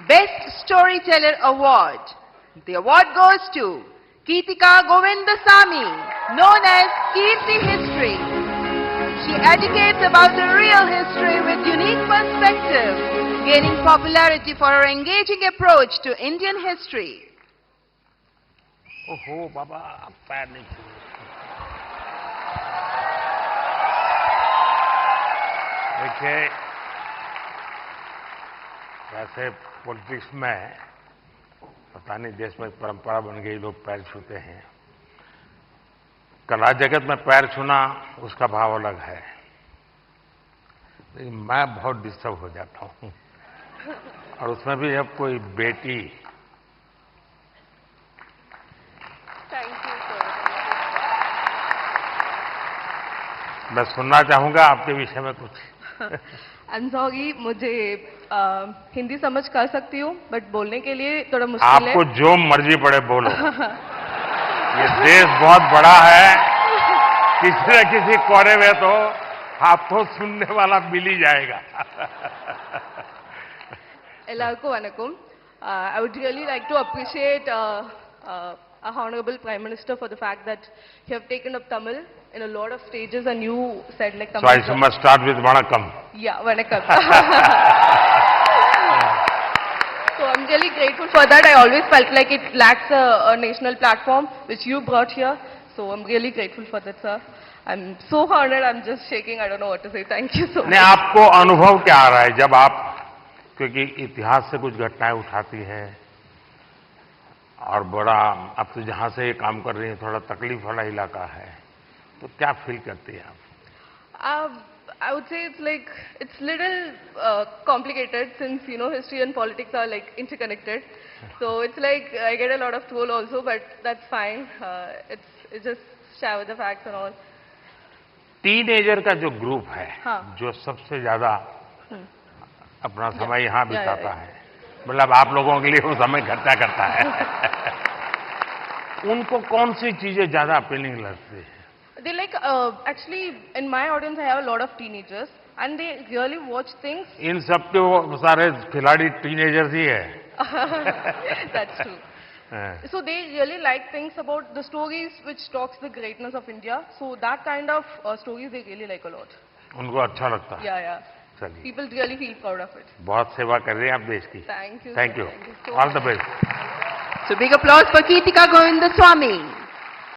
Best Storyteller Award. The award goes to Keetika Govindasamy, known as Kirti History. She educates about the real history with unique perspective, gaining popularity for her engaging approach to Indian history. ओहो बाबा पैर नहीं छू। देखिए वैसे politics में पता नहीं देश में परंपरा बन गई, लोग पैर छूते हैं। कला जगत में पैर छूना उसका भाव अलग है, लेकिन मैं बहुत डिस्टर्ब हो जाता हूं। और उसमें भी अब कोई बेटी। Thank you sir. मैं सुनना चाहूंगा आपके विषय में कुछ। आई एम सॉरी, मुझे हिंदी समझ कर सकती हूँ बट बोलने के लिए थोड़ा मुश्किल है। आपको जो मर्जी पड़े बोलो। ये देश बहुत बड़ा है, किसी न किसी कोने में तो आपको सुनने वाला मिल ही जाएगा। Ellarku vanakkam. I would really like to appreciate our Honorable Prime Minister for the fact that you have taken up Tamil in a lot of stages and you said like Tamil. So I must start with Vanakkam. Yeah, Vanakkam. So I'm really grateful for that. I always felt like it lacks a national platform which you brought here. So I'm really grateful for that, sir. I'm so honored. I'm just shaking. I don't know what to say. Thank you so much. नहीं, आपको अनुभव क्या आ रहा है जब आप, क्योंकि इतिहास से कुछ घटनाएं उठाती हैं और बड़ा, अब तो जहां से ये काम कर रही हैं थोड़ा तकलीफ वाला इलाका है, तो क्या फील करती हैं आप? I would say it's little complicated since history and politics are like interconnected. So it's like I get a lot of troll also, but that's fine. It's just share with the facts and all. Teenager का जो group है, हाँ. जो सबसे ज्यादा अपना समय यहाँ बिताता है, मतलब आप लोगों के लिए वो समय इकट्ठा करता है। उनको कौन सी चीजें ज्यादा अपीलिंग लगती है? They like actually in my audience I have a lot of teenagers and they really watch things. इन सब के वो सारे खिलाड़ी टीनेजर्स ही है। That's true. So they really like things about the stories which talks the greatness of India. So that kind of stories they really like a lot. उनको अच्छा लगता है। Yeah. चलिए। People really feel proud of it. बहुत सेवा कर रहे हैं आप देश की। Thank you. Thank you. Thank you so All the much. best. So big applause for Keetika Govindasamy.